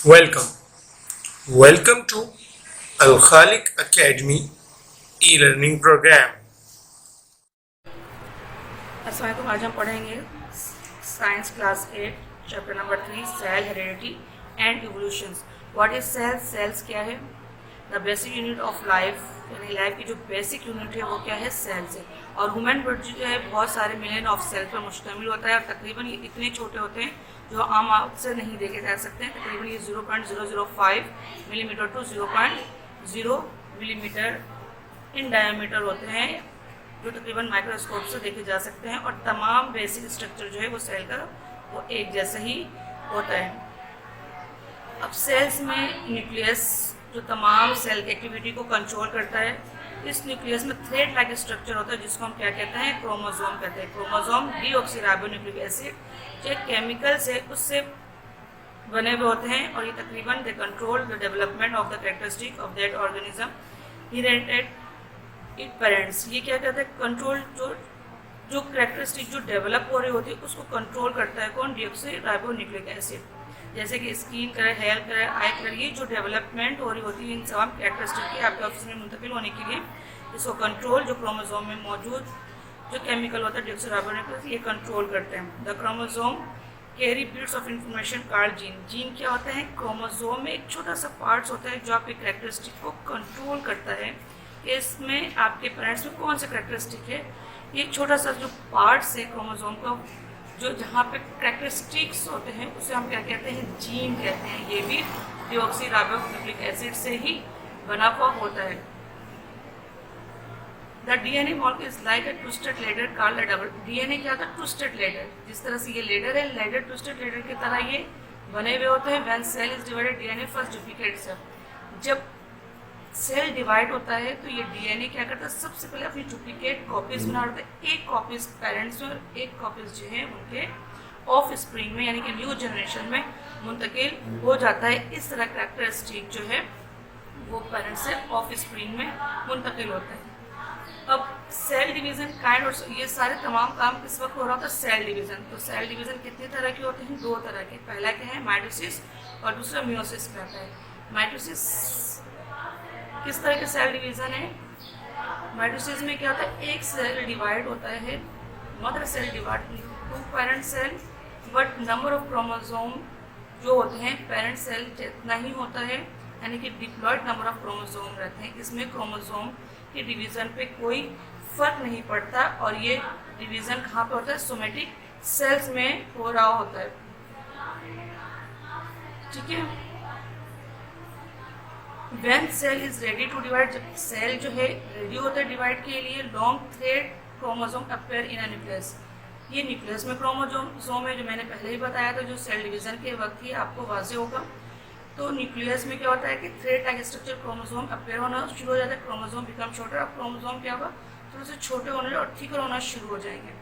Welcome. Welcome to Al Khalik Academy e-learning program. अस्सलाम आज हम पढ़ेंगे science class 8 chapter number 3 cell heredity and evolutions. What is cell? Cells क्या है? The basic unit of life, यानी life की जो बेसिक यूनिट है वो क्या है? सेल्स है। और ह्यूमन बॉडी जो है बहुत सारे मिलियन ऑफ सेल पर मुश्तमिल होता है और तकरीबन ये इतने छोटे होते हैं जो आम आँख से नहीं देखे जा सकते हैं। तकरीबन ये 0.005 millimetre to 0.0 millimetre in diameter होते हैं, जो तकरीबन माइक्रोस्कोप से देखे जा सकते हैं। और तमाम बेसिक स्ट्रक्चर जो है वो सेल का वो एक जैसा ही होता है। अब सेल्स में न्यूक्लियस जो तमाम सेल की एक्टिविटी को कंट्रोल करता है, इस न्यूक्लियस में थ्रेड लाइक स्ट्रक्चर होता है जिसको हम क्या कहते हैं? क्रोमोसोम कहते हैं। क्रोमोसोम डीऑक्सीराइबोन्यूक्लिक एसिड जो केमिकल्स है उससे बने हुए होते हैं और ये तकरीबन they control the development of the characteristic of that organism inherited it parents. ये क्या कहते हैं? कंट्रोल जो कैरेक्टरिस्टिक जो डेवलप हो रही होती है उसको कंट्रोल करता है कौन? Deoxyribonucleic acid. जैसे कि skin colour, hair colour, eye colour, ये जो डेवलपमेंट हो रही होती है इन तमाम कैरेक्टरिस्टिक की आपके ऑफिस में मुंतकिल होने के लिए इसको कंट्रोल जो क्रोमोसोम में मौजूद जो केमिकल होता है डीऑक्सीराइबोन्यूक्लिक, ये कंट्रोल करते हैं। The chromosome carry bits of information called gene. Gene क्या होता है? क्रोमोसोम में एक छोटा सा पार्ट्स होता है जो आपके कैरेक्टरिस्टिक को कंट्रोल करता है कि इसमें आपके पेरेंट्स में कौन सा कैरेक्टरिस्टिक है। ये छोटा सा जो पार्ट्स है क्रोमोसोम का, जो जहाँ पे कैरेक्टरिस्टिक्स होते हैं उसे हम क्या कहते हैं? जीन कहते हैं। ये भी डीऑक्सीराइबोन्यूक्लिक एसिड से ही बना हुआ होता है। The DNA molecule is like a twisted ladder called a double. DNA क्या था? Twisted ladder. जिस तरह से ये लेडर है, लेडर ट्विस्टेड लेडर की तरह ये बने हुए होते हैं। When cell is divided DNA first duplicate cell. जब सेल डिवाइड होता है तो ये डीएनए क्या करता है? सबसे पहले अपनी डुप्लीकेट कॉपीज बना लेता है। एक कॉपीज पेरेंट्स में और एक कॉपीज जो है उनके ऑफ स्प्रिंग में यानी कि न्यू जनरेशन में मुंतकिल हो जाता है। इस तरह कैरेक्टरिस्टिक जो है वो पेरेंट्स से ऑफ स्प्रिंग में मुंतकिल होता है। अब सेल डिवीजन काइंड और ये सारे तमाम काम किस वक्त हो रहा होता है? Cell division. तो सेल डिवीजन कितने तरह के होते हैं? दो तरह के। पहला क्या है? माइटोसिस और दूसरा मियोसिस कहता है। माइटोसिस किस तरह के सेल डिवीजन है? माइटोसिस में क्या होता है? एक सेल डिवाइड होता है, mother cell divide to parent cell, but number of chromosome जो होते हैं पेरेंट सेल जितना ही होता है, यानी कि डिप्लॉयड नंबर ऑफ क्रोमोसोम रहते हैं। इसमें क्रोमोसोम के डिवीज़न पे कोई फर्क नहीं पड़ता और ये डिवीज़न कहाँ पे होता है? सोमेटिक सेल्स में हो रहा होता है। ठीक है। When cell is ready to divide, जब सेल जो है रेडी होता है डिवाइड के लिए, long thread chromosome appear in a nucleus. ये न्यूक्लियस में क्रोमोसोम है जो मैंने पहले ही बताया था, जो सेल डिवीजन के वक्त ही आपको वाज़ेह होगा। तो न्यूक्लियस में क्या होता है कि thread like structure chromosome appear होना शुरू हो जाता है। Chromosome become shorter. अब क्रोमोसोम क्या होगा? थोड़े से छोटे होने और थिकर होना शुरू हो जाएंगे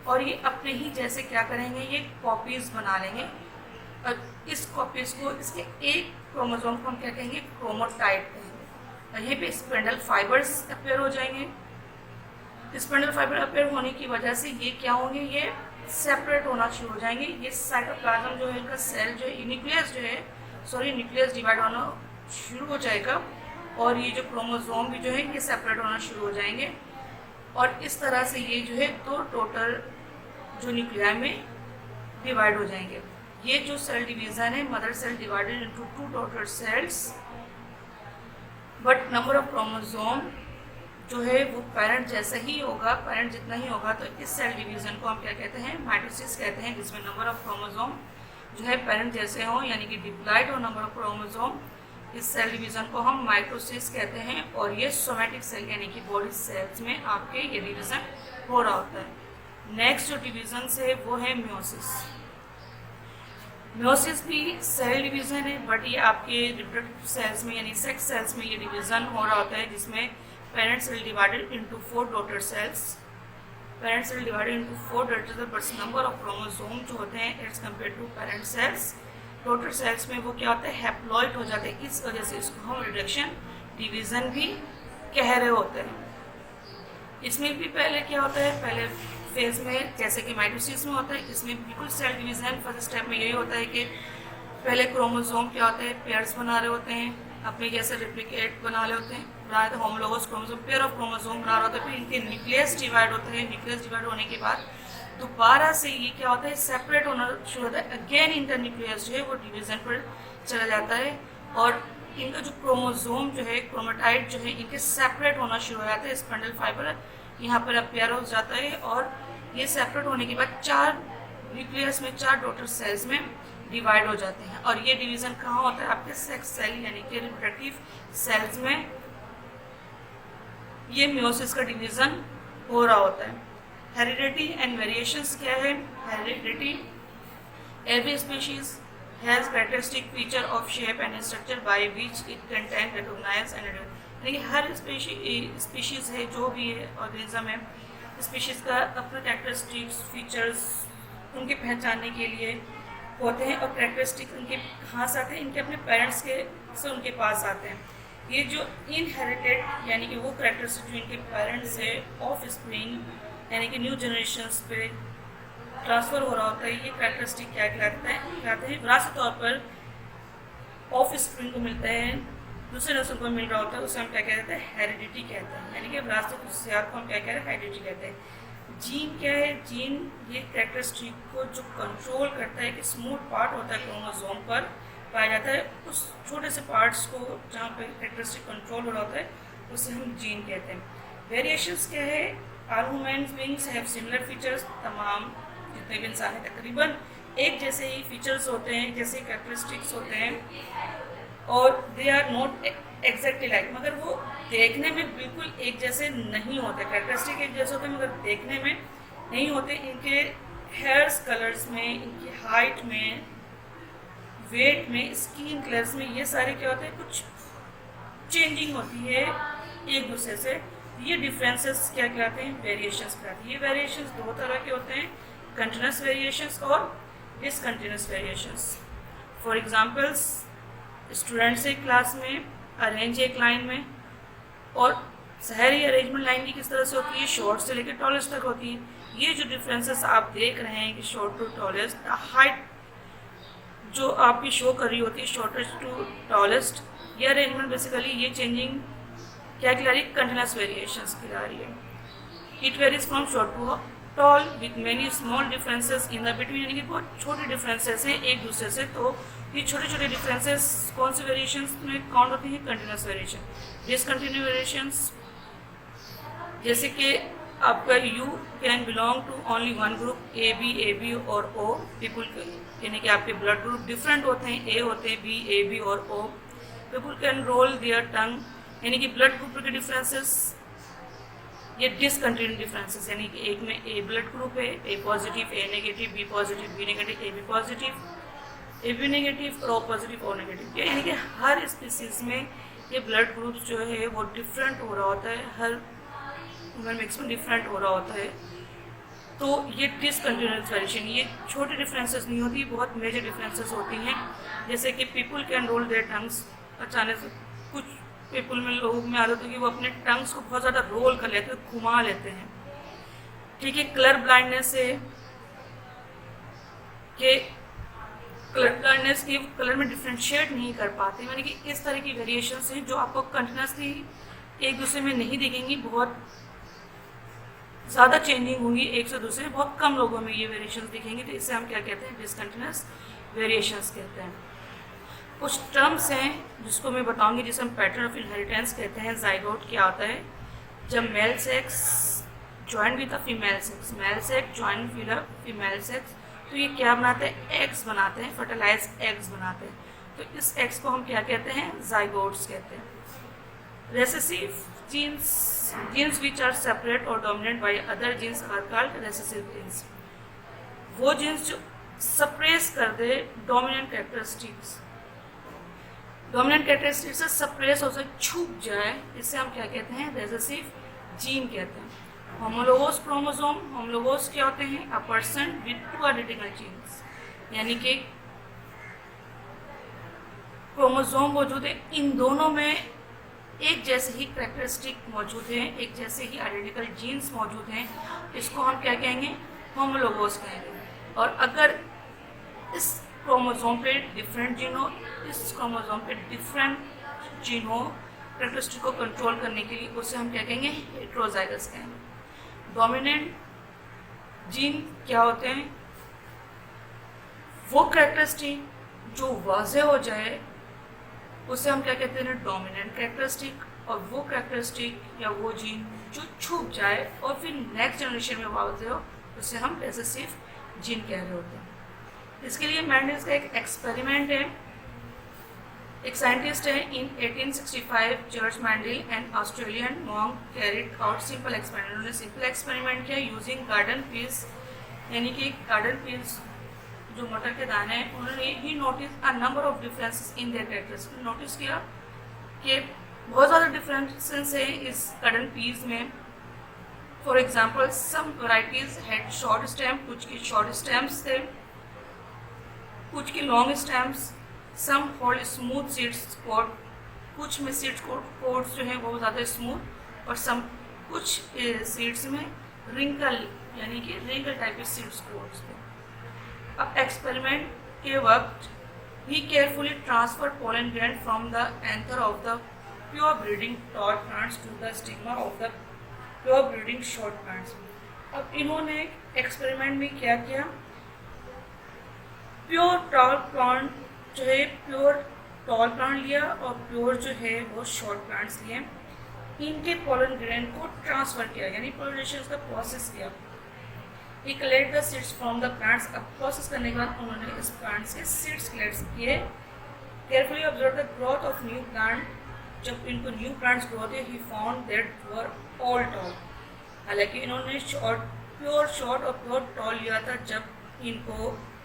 और ये अपने ही जैसे क्या करेंगे? ये कॉपीज बना लेंगे और इस कॉपीज को, इसके एक क्रोमोसोम को हम क्या कहेंगे? क्रोमोटाइड कहेंगे। और यहीं पे स्पिंडल फाइबर्स अपेयर हो जाएंगे। स्पिंडल फाइबर अपेयर होने की वजह से ये क्या होंगे? ये सेपरेट होना शुरू हो जाएंगे। ये साइटोप्लाज्म जो है इनका सेल जो है न्यूक्लियस जो है न्यूक्लियस डिवाइड होना शुरू हो जाएगा और ये जो क्रोमोसोम भी जो है ये सेपरेट होना शुरू हो जाएंगे और इस तरह से ये जो है दो टोटल जो न्यूक्लियाई में डिवाइड हो जाएंगे। ये जो सेल डिवीजन है, mother cell divided into two total cells, but number of chromosome जो है वो पेरेंट जैसा ही होगा, पेरेंट जितना ही होगा। तो इस सेल डिवीजन को हम क्या कहते हैं? माइटोसिस कहते हैं, जिसमें नंबर ऑफ क्रोमोसोम जो है पेरेंट जैसे हो यानी कि डिप्लॉयड हो नंबर ऑफ क्रोमोसोम। इस सेल डिवीजन को हम माइटोसिस कहते हैं और ये सोमेटिक सेल यानी कि बॉडी सेल्स में आपके ये डिवीजन हो रहा होता है। नेक्स्ट जो डिवीजन है वो है मियोसिस। मियोसिस भी सेल डिवीजन है बट ये आपके रिप्रोडक्टिव सेल्स में यानी सेक्स सेल्स में ये डिवीजन हो रहा होता है, जिसमें parent cell divided into 4 daughter cells. Parent cell divided into 4 daughter cell, but number of chromosome जो होते हैं as compare to parent cells. Daughter cells में वो क्या होता है? हैप्लॉइड हो जाते हैं। इस वजह से इसको हम रिडक्शन डिवीजन भी कह रहे होते हैं। इसमें भी पहले क्या होता है? पहले फेज में जैसे कि माइटोसिस में होता है, इसमें बिल्कुल सेल डिवीजन फर्स्ट स्टेप में यही होता है कि पहले क्रोमोसोम क्या होते हैं, पेयर्स बना रहे होते हैं, अपने जैसे रेप्लिकेट बना रहे होते हैं, homologous chromosome, pair of chromosome बना रहे होते हैं, फिर इनके न्यूक्लियस डिवाइड होते हैं, न्यूक्लियस डिवाइड होने के बाद दोबारा से ये क्या होता है, सेपरेट होना शुरू होता है, अगेन इंटरन्यूक्लियस जो है वो डिवीजन पर चला जाता है और इनका जो क्रोमोसोम जो है, क्रोमेटाइड जो है, इनके सेपरेट होना शुरू हो जाता है, स्पंडल फाइबर यहाँ पर अपेयर हो जाता है और ये सेपरेट होने के बाद 4 न्यूक्लियस में 4 डॉटर सेल्स में डिवाइड हो जाते हैं और ये डिवीज़न कहाँ होता है, आपके सेक्स सेल यानी कि रिप्रोडक्टिव सेल्स में ये मियोसिस का डिवीज़न हो रहा होता है। हेरिडिटी एंड वेरिएशंस क्या है? Heredity, every species has characteristic feature of shape and structure by which it can recognise and, यानी हर स्पीशीज़ है, जो भी है ऑर्गेनिज्म है, स्पीशीज़ का अपना कैरेक्टरिस्टिक्स फीचर्स उनके पहचानने के लिए होते हैं और कैरेक्टरिस्टिक उनके कहाँ से आते हैं, इनके अपने पेरेंट्स के से उनके पास आते हैं। ये जो इनहेरिटेड यानी कि वो कैरेक्टरिस्टिक जो इनके पेरेंट्स से ऑफ स्प्रिंग यानी कि न्यू जनरेशन्स पे ट्रांसफ़र हो रहा होता है, ये कैरेक्टरिस्टिक क्या कहलाते हैं, विरासत तौर पर ऑफ स्प्रिंग को मिलते हैं, दूसरे नस्ल को मिल रहा होता है, उसे हम क्या कहते हैं, हेरिडिटी कहते हैं, यानी कि विरासत खुशियात को हम क्या कहते हैं, हेरिडिटी कहते हैं। जीन क्या है? जीन ये कैरेक्टरिस्टिक को जो कंट्रोल करता है, कि स्मूथ पार्ट होता है क्रोमोसोम पर पाया जाता है, उस छोटे से पार्ट्स को जहाँ पे कैरेक्टरिस्टिक कंट्रोल हो रहा होता है उसे हम जीन कहते हैं। वेरिएशंस क्या है? All human beings have similar features, तमाम जितने भी इंसान हैं तकरीबन एक जैसे ही फीचर्स होते हैं, जैसे कैरेक्टरिस्टिक्स होते हैं और they are not exactly like, मगर वो देखने में बिल्कुल एक जैसे नहीं होते, कैरेक्टरिस्टिक एक जैसे होते हैं मगर देखने में नहीं होते। इनके हेयर्स कलर्स में, इनकी हाइट में, वेट में, स्किन कलर्स में, ये सारे क्या होते हैं, कुछ चेंजिंग होती है एक दूसरे से। ये डिफरेंसेस क्या कहलाते हैं? वेरिएशंस कहलाते हैं। ये वेरिएशंस 2 तरह के होते हैं, कंटिन्यूस वेरिएशंस और discontinuous variations. For examples, students एक क्लास में अरेंज एक लाइन में, और शहरी अरेंजमेंट लाइन की किस तरह से होती है, शॉर्ट से लेकर टॉलेस्ट तक होती है। ये जो डिफरेंसेस आप देख रहे हैं कि शॉर्ट टू टॉलेस्ट, हाइट जो आपकी शो कर रही होती है शॉर्टेस्ट टू टॉलेस्ट, ये अरेंजमेंट बेसिकली ये चेंजिंग क्या कहला रही है, कंटिन्यूस वेरिएशंस कहला रही है। It varies from short to tall with many small differences in the between, यानी कि बहुत छोटे डिफरेंसेस हैं एक दूसरे से। तो ये छोटे छोटे डिफरेंसेस कौन से वेरिएशंस में काउंट होती हैं? Continuous variation. डिसकंटिन्यूस वेरिएशंस जैसे कि आपका you can belong to only one group, A B और ओ, पीपुल यानी कि आपके ब्लड ग्रुप डिफरेंट होते हैं, ए होते हैं बी, ए बी और O. People can roll their tongue, यानी कि ब्लड ग्रुप के डिफरेंसेस। ये डिसकंटिन्यूस डिफरेंसेस, यानी कि एक में ए ब्लड ग्रुप है, A positive, A negative, B positive, B negative, A B positive, A B negative और ओ पॉजिटिव, ओ नेगेटिव। यानी कि हर स्पीसीज में ये ब्लड ग्रुप्स जो है वो डिफरेंट हो रहा होता है, हर ह्यूमन मिक्स में डिफरेंट हो रहा होता है। तो ये डिसकंटिन्यूस वेरिएशन, ये छोटे डिफरेंसेस नहीं होती, बहुत मेजर डिफरेंसेस होती हैं। जैसे कि people can roll their tongues, अचानक से कुछ पीपल में, लोगों में आदत होगी वो अपने टंग्स को बहुत ज़्यादा रोल कर लेते हैं, घुमा लेते हैं। ठीक है, कलर ब्लाइंडनेस है कि कलर ब्लाइंडनेस की कलर में डिफ्रेंशिएट नहीं कर पाते, यानी कि इस तरह की वेरिएशंस हैं जो आपको कंटिन्यूसली एक दूसरे में नहीं दिखेंगी, बहुत ज़्यादा चेंजिंग होंगी एक से दूसरे, बहुत कम लोगों में ये वेरिएशंस दिखेंगी। तो इससे हम क्या कहते हैं? डिसकंटिन्यूस वेरिएशंस कहते हैं। कुछ टर्म्स हैं जिसको मैं बताऊंगी, जिसे हम पैटर्न ऑफ इनहेरिटेंस कहते हैं। जाइगोट क्या होता है? जब male sex join with a female sex, male sex join with a female sex, तो ये क्या बनाते हैं? एग्स बनाते हैं, फर्टिलाइज एग्स बनाते हैं। तो इस एग्स को हम क्या कहते हैं? जाइगोट्स कहते हैं। Recessive genes which are separate और dominate by other genes are called recessive genes. वो जीन्स जो सप्रेस कर दे डोमिनेंट कैरेक्टरिस्टिक्स से सप्रेस हो जाए, छूट जाए, इससे हम क्या कहते हैं? रेसेसिव जीन कहते हैं। होमोलोगस क्रोमोसोम, होमोलोगस क्या होते हैं? A person with 2 identical genes, यानी कि क्रोमोसोम मौजूद है, इन दोनों में एक जैसे ही कैरेक्टरिस्टिक मौजूद हैं, एक जैसे ही आइडेंटिकल जीन्स मौजूद हैं, इसको हम क्या कहेंगे? होमोलोगस कहेंगे। और अगर इस क्रोमोसोम पे डिफरेंट जीन हो, इस क्रोमोसोम पे डिफरेंट जीन हो कैरेक्टरिस्टिक को कंट्रोल करने के लिए, उसे हम क्या कहेंगे, हेटेरोजाइगस कहेंगे। डोमिनेंट जीन क्या होते हैं, वो कैरेक्टरिस्टिक जो वाज़ेह हो जाए उसे हम क्या कहते हैं, डोमिनेंट कैरेक्टरिस्टिक, और वो कैरेक्टरिस्टिक या वो जीन जो छुप जाए और फिर नेक्स्ट जनरेशन में वाज़ेह हो उसे हम रिसेसिव जीन कह रहे होते हैं। इसके लिए मैंडल्स का एक एक्सपेरिमेंट है, एक साइंटिस्ट है इन 1865 George Mendel and Australian monk carried out simple experiment. उन्होंने सिंपल एक्सपेरिमेंट किया यूजिंग गार्डन पीस, यानी कि गार्डन पीस जो मटर के दाने हैं, उन्होंने ही notice a number of differences in their characteristics. Notice किया कि बहुत ज़्यादा डिफरेंसेस है इस गार्डन पीस में। For example some varieties had short stem, कुछ की शॉर्ट स्टेम्स थे, कुछ की long stems, some hold smooth seeds coat, कुछ में सीड्स कोट्स जो है वो ज़्यादा स्मूथ, और सम कुछ सीड्स में रिंकल यानी कि रिंकल टाइप के सीड्स कोट्स थे। अब एक्सपेरिमेंट के वक्त ही carefully transfer pollen grains from the anther of the pure breeding tall plants to the stigma of the pure breeding short plants. अब इन्होंने एक्सपेरिमेंट में क्या किया, प्योर टॉल प्लांट जो है प्योर टॉल प्लांट लिया और प्योर जो है वो शॉर्ट प्लांट्स लिए, इनके पोलन ग्रेन को ट्रांसफर किया यानी पोलिनेशन का प्रोसेस किया। He collect the seeds from the plants. अब प्रोसेस करने के बाद उन्होंने इस प्लांट से सीड्स कलेक्ट किए। Carefully observe the growth of new plant. जब इनको न्यू प्लांट्स ग्रो थे he found that were all tall. हालांकि इन्होंने प्योर शॉर्ट और प्योर टॉल लिया था जब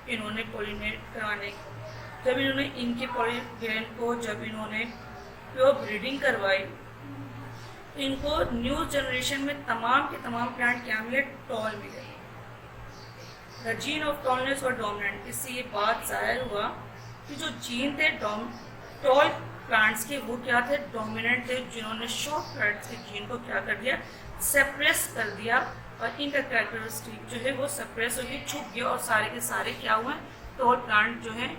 इन्होंने पोलिनेट करवाने, जब इन्होंने इनके पोलिनेशन को जब इन्होंने प्योर ब्रीडिंग करवाई, इनको न्यू जनरेशन में तमाम के तमाम प्लांट क्या मिले, टॉल मिले। द जीन ऑफ टॉलनेस और डोमिनेंट। इससे ये बात जाहिर हुआ कि जो जीन थे टॉल प्लांट्स के वो क्या थे, डोमिनेंट थे, जिन्होंने शॉर्ट प्लांट्स के जीन को क्या कर दिया, सेप्रेस कर दिया, और इनका कैरेक्टरिस्टिक जो है वो सेप्रेस हो गई, छुप गया, और सारे के सारे क्या हुए, टॉल प्लांट जो है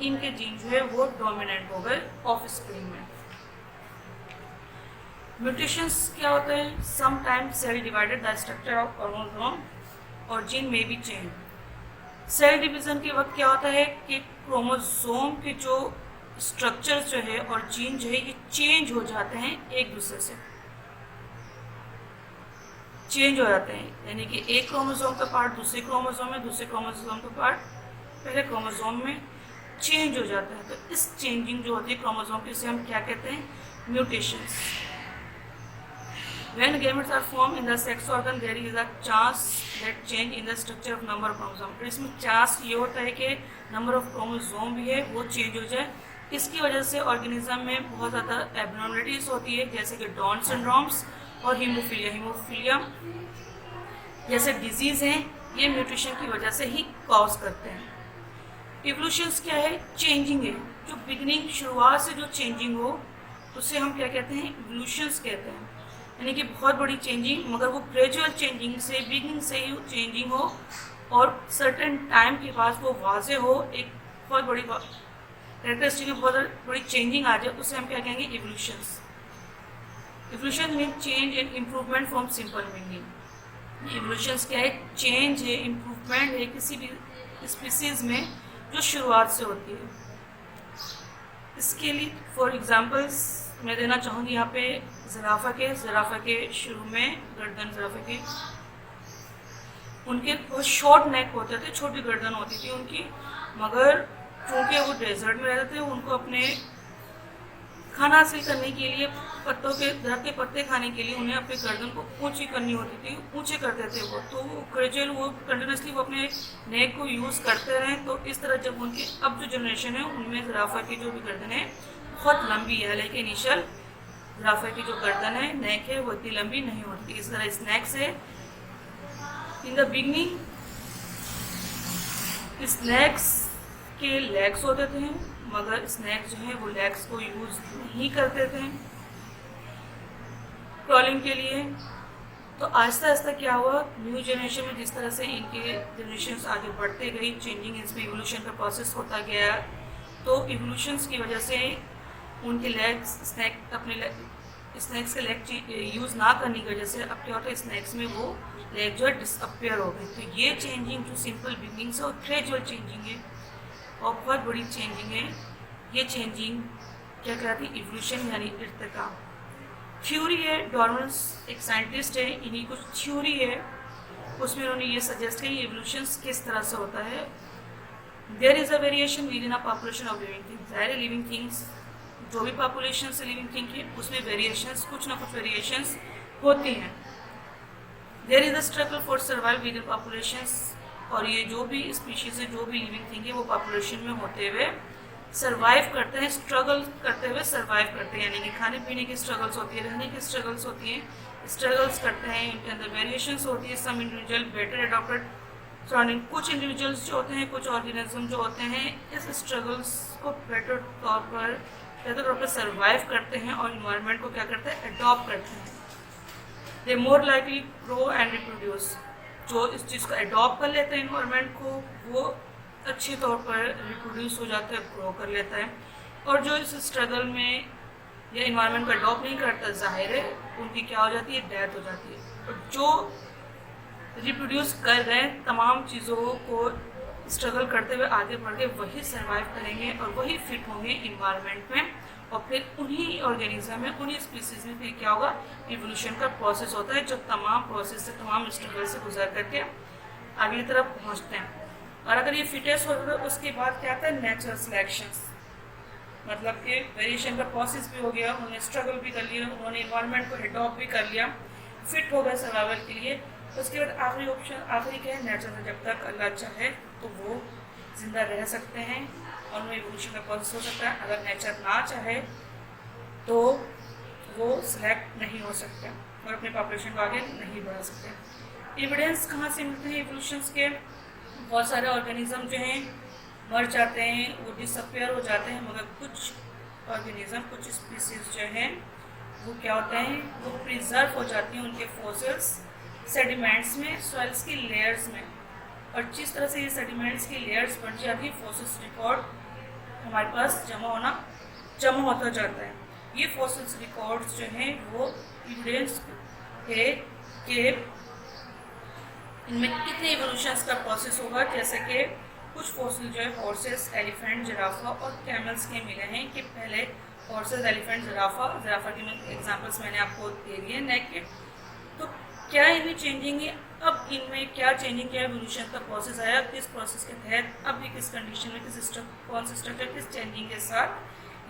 इनके जीन जो है वो डोमिनेंट हो गए ऑफ स्प्रिंग में। म्यूटेशंस क्या होते हैं, some time cell divided the structure of chromosome और जीन में भी चेंज। सेल डिवीजन के वक्त क्या होता है कि क्रोमोसोम के जो स्ट्रक्चर जो है और जीन जो है ये चेंज हो जाते हैं, एक दूसरे से चेंज हो जाते हैं, यानी कि एक क्रोमोसोम का पार्ट दूसरे क्रोमोसोम में, दूसरे क्रोमोसोम का पार्ट पहले क्रोमोसोम में चेंज हो जाता है। तो इस चेंजिंग जो होती है क्रोमोसोम की, इसे हम क्या कहते हैं, mutations. When gametes are formed in the sex organ, there is a chance that change in the structure of number of chromosome। तो इसमें चांस ये होता है कि नंबर ऑफ क्रोमोसोम भी है वो चेंज हो जाए। इसकी वजह से ऑर्गेनिज्म में बहुत ज़्यादा एबनॉर्मलिटीज होती है, जैसे कि डाउन सिंड्रोम्स और हीमोफीलिया जैसे डिजीज़ हैं, ये म्यूटेशन की वजह से ही कॉज करते हैं। इवोल्यूशंस क्या है, चेंजिंग है, जो बिगनिंग शुरुआत से जो चेंजिंग हो उसे हम क्या कहते हैं, इवोल्यूशंस कहते हैं, यानी कि बहुत बड़ी चेंजिंग, मगर वो ग्रेजुअल चेंजिंग से, बिगनिंग से ही चेंजिंग हो और सर्टेन टाइम के बाद वो वाजे हो, एक बहुत बड़ी कैरेक्टरिस्टिक में बहुत बड़ी चेंजिंग आ जाए, उसे हम क्या कहेंगे, evolutions. Evolution mean change and improvement from simple meaning. Evolutions क्या है, चेंज है, इम्प्रूवमेंट है किसी भी स्पीसीज में जो शुरुआत से होती है। इसके लिए फॉर एग्जांपल्स मैं देना चाहूँगी यहाँ पे ज़राफ़ा के शुरू में गर्दन, ज़राफ़ा के उनके बहुत शॉर्ट नेक होते थे, छोटी गर्दन होती थी उनकी, मगर चूँकि वो डेजर्ट में रहते थे, उनको अपने खाना हासिल करने के लिए, पत्तों के दरख्त के पत्ते खाने के लिए उन्हें अपनी गर्दन को ऊंची करनी होती थी, ऊंचे करते थे वो, तो ग्रेजुअल वो कंटिन्यूसली वो अपने नेक को यूज़ करते रहे। तो इस तरह जब उनकी अब जो जनरेशन है उनमें ज़राफ़ा की जो भी गर्दन है बहुत लंबी है, लेकिन इनिशियल ज़राफ़ा की जो गर्दन है, नेक है, वो इतनी लंबी नहीं होती। इस तरह स्नैक्स है, इन द बिगनिंग स्नैक्स के लेग्स होते थे, मगर स्नैक्स जो है वो लेग्स को यूज़ नहीं करते थे क्रॉलिंग के लिए, तो आहिस्ता आहिस्ता क्या हुआ, न्यू जनरेशन में जिस तरह से इनके जनरेशन आगे बढ़ते गई, चेंजिंग इसमें इवोल्यूशन का प्रोसेस होता गया, तो इवोल्यूशंस की वजह से उनके लेग्स स्नैक्स के लेग यूज़ ना करने की वजह से अब क्या होता है, स्नैक्स में वो लेग जो है डिसअपियर हो गए। तो ये चेंजिंग जो सिंपल बिगनिंग से और ग्रेजुअल चेंजिंग है और बहुत बड़ी चेंजिंग है। ये चेंजिंग क्या कहलाती है, इवोल्यूशन यानी इर्तिका। थ्योरी है, डॉर्मन्स एक साइंटिस्ट है, इन्हीं कुछ थ्योरी है, उसमें उन्होंने ये सजेस्ट किया इवोल्यूशन किस तरह से होता है। There is a variation within a population of living things. सारे लिविंग थिंग्स जो भी पॉपुलेशन से लिविंग थिंग है उसमें वेरिएशंस, कुछ ना कुछ वेरिएशंस होती हैं। There is a struggle for survive within populations, और ये जो भी स्पीशीज़ है, जो भी लिविंग थिंग है, वो पॉपुलेशन में होते हुए सर्वाइव करते हैं, स्ट्रगल करते हुए सर्वाइव करते हैं, यानी कि खाने पीने की स्ट्रगल्स होती है, रहने की स्ट्रगल्स होती हैं, स्ट्रगल्स करते हैं, इनके अंदर वेरिएशंस होती है। Some individual better adopted surrounding, कुछ इंडिविजुअल्स जो होते हैं, कुछ ऑर्गेनिज्म जो होते हैं, इस स्ट्रगल्स को बेहतर तौर पर सर्वाइव करते हैं और इन्वायरमेंट को क्या करते हैं, एडॉप्ट करते हैं। They more likely grow and reproduce, जो इस चीज़ को एडॉप्ट कर लेते हैं इन्वायरमेंट को, वो अच्छे तौर पर रिप्रोड्यूस हो जाता है, ग्रो कर लेता है। और जो इस स्ट्रगल में या इन्वायरमेंट को एडॉप्ट नहीं करता, जाहिर है उनकी क्या हो जाती है, डेथ हो जाती है। और जो रिप्रोड्यूस कर रहे हैं तमाम चीज़ों को स्ट्रगल करते हुए आगे बढ़ के वही सर्वाइव करेंगे और वही फिट होंगे इन्वायरमेंट में, और फिर उन्हीं ऑर्गेनिज्म में, उन्हीं स्पीसीज में फिर क्या होगा, इवोल्यूशन का प्रोसेस होता है, जो तमाम प्रोसेस से, तमाम स्ट्रगल से गुजर करके आगे की तरफ पहुँचते हैं। और अगर ये फिटेस्ट हो तो उसके बाद क्या आता है, नेचुरल सिलेक्शंस, मतलब कि वेरिएशन का प्रोसेस भी हो गया, उन्होंने स्ट्रगल भी कर लिया, उन्होंने इन्वायरमेंट को एडॉप्ट भी कर लिया, फिट हो गए सर्वाइवल के लिए। उसके बाद आखिरी ऑप्शन, आखिरी क्या है, नेचुरल, जब तक अल्लाह चाहे तो वो ज़िंदा रह सकते हैं और उनमें इवोल्यूशन का प्रोसेस हो सकता है। अगर नेचर ना चाहे तो वो सिलेक्ट नहीं हो सकते और अपने पॉपुलेशन को आगे नहीं बढ़ा सकते। एविडेंस कहाँ से मिलते हैं इवोल्यूशंस के, बहुत सारे ऑर्गेनिज्म जो हैं मर जाते हैं, वो डिसअपियर हो जाते हैं, मगर कुछ ऑर्गेनिज्म, कुछ स्पीसीज जो हैं वो क्या होते हैं, वो प्रिजर्व हो जाती हैं उनके फॉसिल्स सेडिमेंट्स में, सॉइल्स की लेयर्स में। और जिस तरह से ये सेडिमेंट्स की लेयर्स बन जाती है, फॉसिल्स रिकॉर्ड हमारे पास जमा होता जाता है। ये फॉसिल्स रिकॉर्ड्स जो हैं वो एविडेंस है कि इनमें कितने इवोल्यूशंस का प्रोसेस होगा। जैसे कि कुछ फॉसिल जो है हॉर्सेस, एलिफेंट, जिराफा और कैमल्स के मिले हैं कि पहले हॉर्सेस, एलिफेंट, जिराफा के एग्जांपल्स मैंने आपको दे दिए नेक के। तो क्या इनमें चेंजिंग है, अब इनमें क्या चेंजिंग, क्या इवोल्यूशन का प्रोसेस आया, किस प्रोसेस के तहत, अब ये किस कंडीशन में, कौन से स्ट्रक्चर, किस चेंजिंग के साथ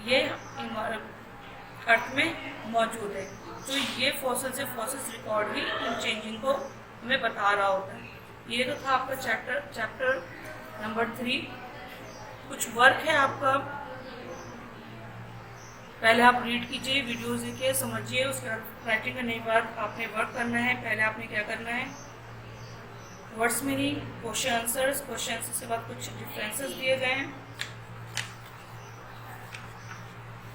ये अर्थ में मौजूद है। तो ये फॉसिल्स रिकॉर्ड ही इन चेंजिंग को हमें बता रहा होता है। ये तो था आपका चैप्टर नंबर 3। कुछ वर्क है आपका, पहले आप रीड कीजिए, वीडियोस देखिए, समझिए, उसके बाद राइटिंग करने के बाद आपने वर्क करना है। पहले आपने क्या करना है, वर्ड्स मीनिंग, क्वेश्चन आंसर्स, के बाद कुछ डिफरेंसेस दिए गए हैं,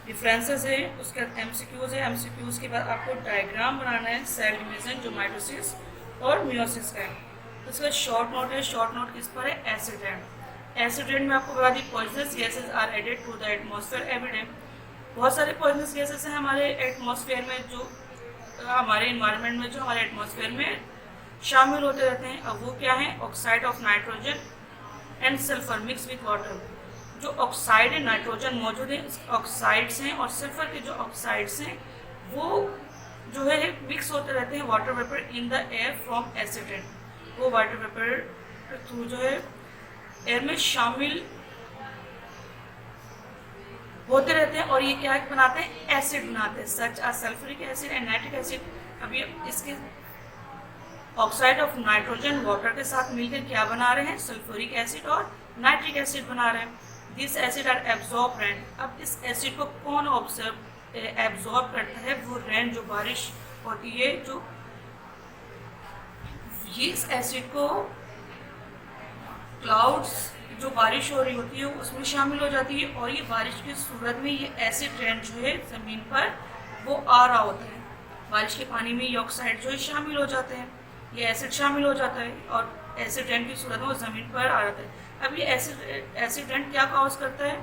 डिफरेंसेस है, उसके बाद एमसीक्यूज है, एमसीक्यूज के बाद आपको डायग्राम बनाना है, सेल डिवीजन, जो माइटोसिस और मियोसिस का है। उसके बाद शॉर्ट नोट है, शॉर्ट नोट किस पर है, एसिड रेन। एसिड रेन में आपको बता दी poisonous gases are added to the atmosphere every day. बहुत सारे पॉइजनस गैसेस हैं हमारे एटमॉस्फेयर में, जो हमारे इन्वायरमेंट में, जो हमारे एटमॉस्फेयर में शामिल होते रहते हैं। अब वो क्या है, oxide of nitrogen and sulphur mix with water. जो ऑक्साइड है, नाइट्रोजन मौजूद है, ऑक्साइड्स हैं, और सल्फर के जो ऑक्साइड्स हैं वो जो है मिक्स होते रहते हैं water vapour in the air from acid rain. वो वाटर वेपर थ्रू जो है एयर में शामिल होते रहते हैं, और ये क्या बनाते हैं, एसिड बनाते हैं, such a sulphuric acid and nitric acid. अब ये इसके ऑक्साइड ऑफ नाइट्रोजन वाटर के साथ मिलकर क्या बना रहे हैं, सल्फ्यूरिक एसिड और नाइट्रिक एसिड बना रहे हैं। This acid are absorb rain. अब इस एसिड को कौन एब्जॉर्ब करता है, वो रेन, जो बारिश होती है, जो ये इस एसिड को क्लाउड्स, जो बारिश हो रही होती है उसमें शामिल हो जाती है, और ये बारिश की सूरत में ये एसिड रेन जो है ज़मीन पर वो आ रहा होता है। बारिश के पानी में ये ऑक्साइड जो है शामिल हो जाते हैं, ये एसिड शामिल हो जाता है और एसिड रेन की सूरत में वो ज़मीन पर आ जाता है। अब ये एसिड रेन क्या कॉज करता है,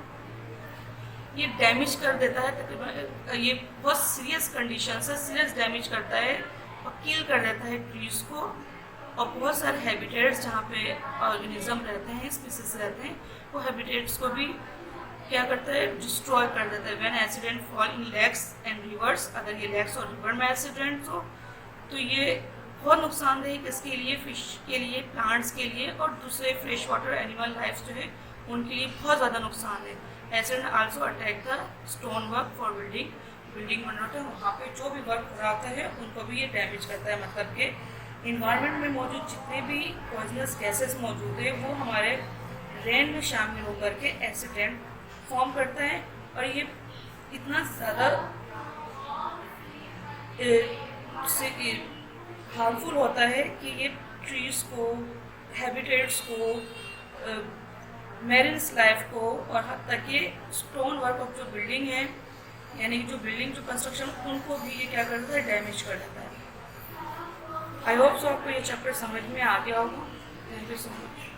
ये डैमेज कर देता है तकरीबन, ये बहुत सीरियस कंडीशन से सीरियस डैमेज करता है और किल कर देता है ट्रीज़ को, और बहुत सारे हैबिटेट्स जहाँ पे ऑर्गेनिज्म रहते हैं, स्पीसीज रहते हैं, वो हैबिटेट्स को भी क्या करता है, डिस्ट्रॉय कर देता है। When acid rain fall in lakes and rivers, अगर ये लेक्स और रिवर में एसिड रेन हो तो ये बहुत नुकसानदेह है किसके लिए, फिश के लिए, प्लांट्स के लिए और दूसरे फ्रेश वाटर एनिमल लाइफ जो है उनके लिए बहुत ज़्यादा नुकसान है। Acid also attack the stone work for building बन रहा है, वहाँ पे जो भी वर्क हो रहा होता है उनको भी ये डैमेज करता है। मतलब कि इन्वायरमेंट में मौजूद जितने भी पॉइजनस गैसेस मौजूद है वो हमारे रेन में शामिल होकर के एसिड रेन फॉर्म करता है, और ये इतना ज़्यादा हार्मफुल होता है कि ये ट्रीज़ को, हैबिटेट्स को, मैरिन्स लाइफ को और हद तक ये स्टोन वर्क ऑफ जो बिल्डिंग है, यानी जो बिल्डिंग जो कंस्ट्रक्शन, उनको भी ये क्या करता है, डैमेज कर देता है। आई होप सो आपको ये चैप्टर समझ में आ गया होगा। Thank you so much.